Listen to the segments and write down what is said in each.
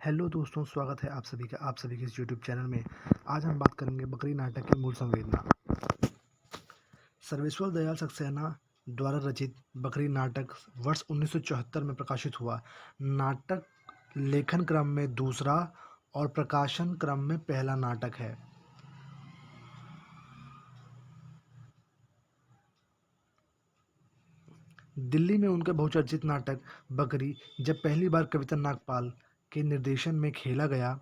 Hello दोस्तों, स्वागत है आप सभी के इस यूट्यूब चैनल में। आज हम बात करेंगे बकरी नाटक की मूल संवेदना। सर्वेश्वर दयाल सक्सेना द्वारा रचित बकरी नाटक वर्ष 1974 में प्रकाशित हुआ। नाटक लेखन क्रम में दूसरा और प्रकाशन क्रम में पहला नाटक है। दिल्ली में उनका बहुचर्चित नाटक बकरी जब पहली बार कविता नागपाल के निर्देशन में खेला गया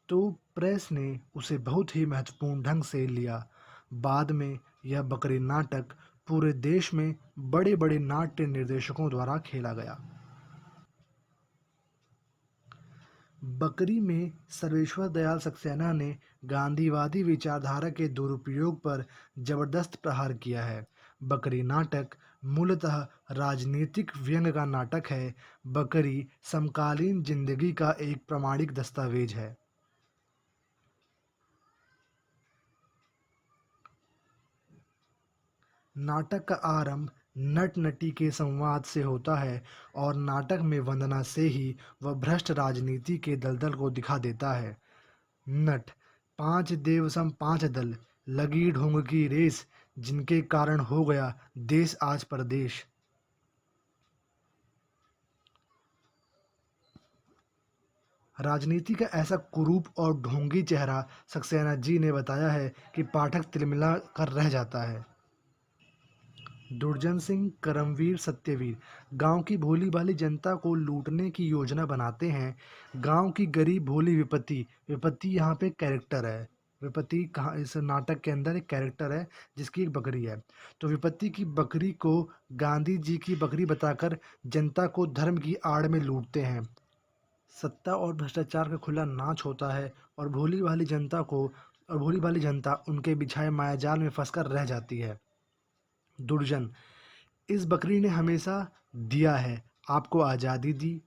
तो प्रेस ने उसे बहुत ही महत्वपूर्ण ढंग से लिया। बाद में यह बकरी नाटक पूरे देश में बड़े-बड़े नाट्य निर्देशकों द्वारा खेला गया। बकरी में सर्वेश्वर दयाल सक्सेना ने गांधीवादी विचारधारा के दुरुपयोग पर जबरदस्त प्रहार किया है। बकरी नाटक मूलतः राजनीतिक व्यंग्य का नाटक है। बकरी समकालीन जिंदगी का एक प्रामाणिक दस्तावेज है। नाटक का आरंभ नट-नटी के संवाद से होता है और नाटक में वंदना से ही वह भ्रष्ट राजनीति के दलदल को दिखा देता है। नट: पांच देव सम पांच दल, लगी ढोंग की रेस, जिनके कारण हो गया देश आज परदेश। राजनीति का ऐसा कुरूप और ढोंगी चेहरा सक्सेना जी ने बताया है कि पाठक तिलमिला कर रह जाता है। दुर्जन सिंह, करमवीर, सत्यवीर गांव की भोली-भाली जनता को लूटने की योजना बनाते हैं। गांव की गरीब भोली विपत्ति विपत्ति यहाँ पे कैरेक्टर है। विपत्ति कहाँ इस नाटक के अंदर एक कैरेक्टर है जिसकी एक बकरी है। तो विपत्ति की बकरी को गांधी जी की बकरी बताकर जनता को धर्म की आड़ में लूटते हैं। सत्ता और भ्रष्टाचार का खुला नाच होता है और भोली भाली जनता उनके बिछाए मायाजाल में फंसकर रह जाती है। दुर्जन: इस बकरी ने हमेशा दिया है, आपको आज़ादी दी,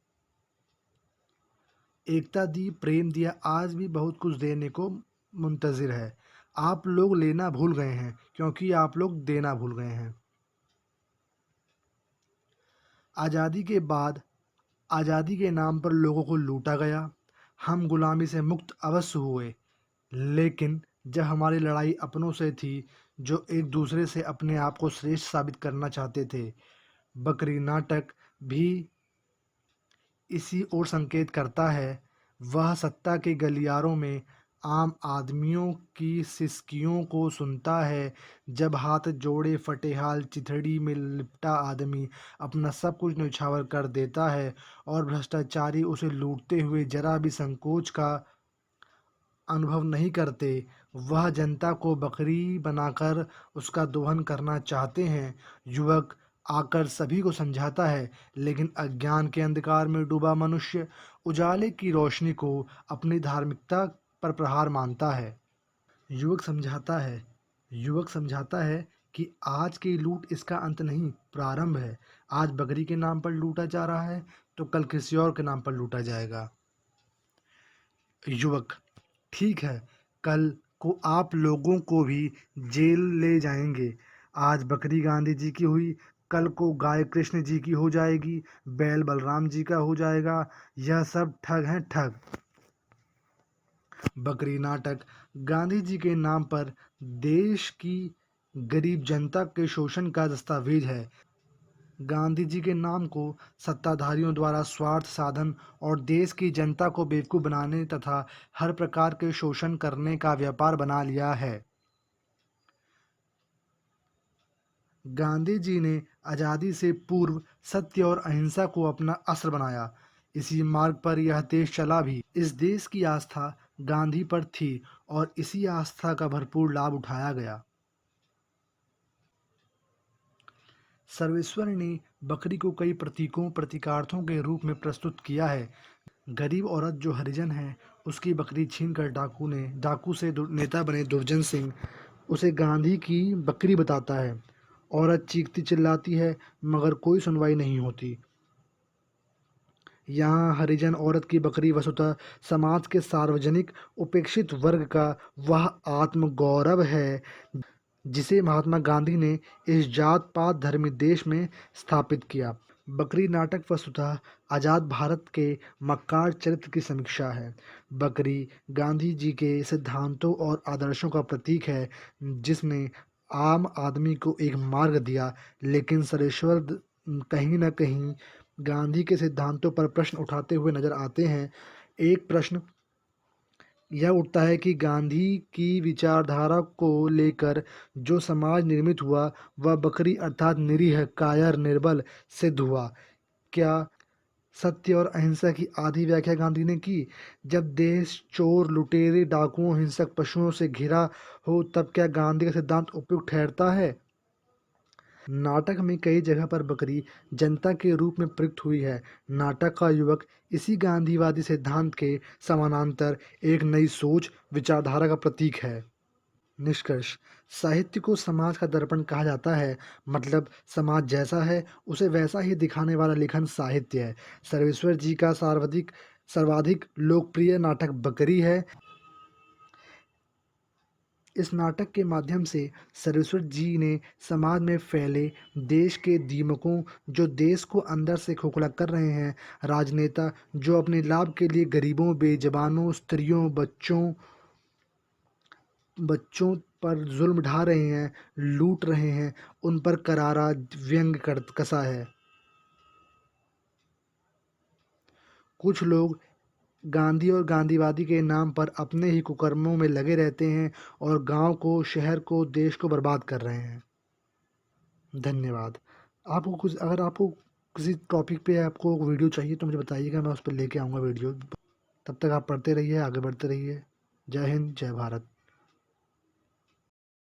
एकता दी, प्रेम दिया, आज भी बहुत कुछ देने को मुंतज़िर है। आप लोग लेना भूल गए हैं क्योंकि आप लोग देना भूल गए हैं। आज़ादी के बाद आज़ादी के नाम पर लोगों को लूटा गया। हम गुलामी से मुक्त अवश्य हुए, लेकिन जब हमारी लड़ाई अपनों से थी जो एक दूसरे से अपने आप को श्रेष्ठ साबित करना चाहते थे। बकरी नाटक भी इसी ओर संकेत करता है। वह सत्ता के गलियारों में आम आदमियों की सिसकियों को सुनता है। जब हाथ जोड़े फटेहाल चिथड़ी में लिपटा आदमी अपना सब कुछ न्यौछावर कर देता है और भ्रष्टाचारी उसे लूटते हुए जरा भी संकोच का अनुभव नहीं करते। वह जनता को बकरी बनाकर उसका दोहन करना चाहते हैं। युवक आकर सभी को समझाता है, लेकिन अज्ञान के अंधकार में डूबा मनुष्य उजाले की रोशनी को अपनी धार्मिकता पर प्रहार मानता है। युवक समझाता है कि आज की लूट इसका अंत नहीं, प्रारंभ है। आज बकरी के नाम पर लूटा जा रहा है तो कल किसी और के नाम पर लूटा जाएगा। युवक: ठीक है, कल को आप लोगों को भी जेल ले जाएंगे। आज बकरी गांधी जी की हुई, कल को गाय कृष्ण जी की हो जाएगी, बैल बलराम जी का हो जाएगा। यह सब ठग हैं, ठग। बकरी नाटक गांधी जी के नाम पर देश की गरीब जनता के शोषण का दस्तावेज है। गांधी जी के नाम को सत्ताधारियों द्वारा स्वार्थ साधन और देश की जनता को बेवकूफ़ बनाने तथा हर प्रकार के शोषण करने का व्यापार बना लिया है। गांधी जी ने आज़ादी से पूर्व सत्य और अहिंसा को अपना अस्त्र बनाया। इसी मार्ग पर यह देश चला भी। इस देश की आस्था गांधी पर थी और इसी आस्था का भरपूर लाभ उठाया गया। सर्वेश्वर ने बकरी को कई प्रतीकों प्रतीकार्थों के रूप में प्रस्तुत किया है। गरीब औरत जो हरिजन है, उसकी बकरी छीनकर डाकू से नेता बने दुर्जन सिंह उसे गांधी की बकरी बताता है। औरत चीखती चिल्लाती है मगर कोई सुनवाई नहीं होती। यहाँ हरिजन औरत की बकरी वस्तुतः समाज के सार्वजनिक उपेक्षित वर्ग का वह आत्मगौरव है जिसे महात्मा गांधी ने इस जात पात धर्मी देश में स्थापित किया। बकरी नाटक वस्तुतः आज़ाद भारत के मक्कार चरित्र की समीक्षा है। बकरी गांधी जी के सिद्धांतों और आदर्शों का प्रतीक है, जिसने आम आदमी को एक मार्ग दिया। लेकिन सरेश्वर कहीं न कहीं गांधी के सिद्धांतों पर प्रश्न उठाते हुए नजर आते हैं। एक प्रश्न यह उठता है कि गांधी की विचारधारा को लेकर जो समाज निर्मित हुआ, वह बकरी अर्थात निरीह, कायर, निर्बल सिद्ध हुआ। क्या सत्य और अहिंसा की आधी व्याख्या गांधी ने की? जब देश चोर, लुटेरे, डाकुओं, हिंसक पशुओं से घिरा हो, तब क्या गांधी का सिद्धांत उपयुक्त ठहरता है? नाटक में कई जगह पर बकरी जनता के रूप में प्रयुक्त हुई है। नाटक का युवक इसी गांधीवादी सिद्धांत के समानांतर एक नई सोच, विचारधारा का प्रतीक है। निष्कर्ष: साहित्य को समाज का दर्पण कहा जाता है। मतलब समाज जैसा है, उसे वैसा ही दिखाने वाला लेखन साहित्य है। सर्वेश्वर जी का सर्वाधिक लोकप्रिय नाटक बकरी है। इस नाटक के माध्यम से सर्वेश्वर जी ने समाज में फैले देश के दीमकों, जो देश को अंदर से खोखला कर रहे हैं, राजनेता जो अपने लाभ के लिए गरीबों, बेज़ुबानों, स्त्रियों, बच्चों पर जुल्म ढा रहे हैं, लूट रहे हैं, उन पर करारा कसा है। कुछ लोग गांधी और गांधीवादी के नाम पर अपने ही कुकर्मों में लगे रहते हैं और गांव को, शहर को, देश को बर्बाद कर रहे हैं। धन्यवाद। अगर आपको किसी टॉपिक पे आपको वीडियो चाहिए तो मुझे बताइएगा, मैं उस पर लेके आऊँगा वीडियो। तब तक आप पढ़ते रहिए, आगे बढ़ते रहिए। जय हिंद, जय भारत।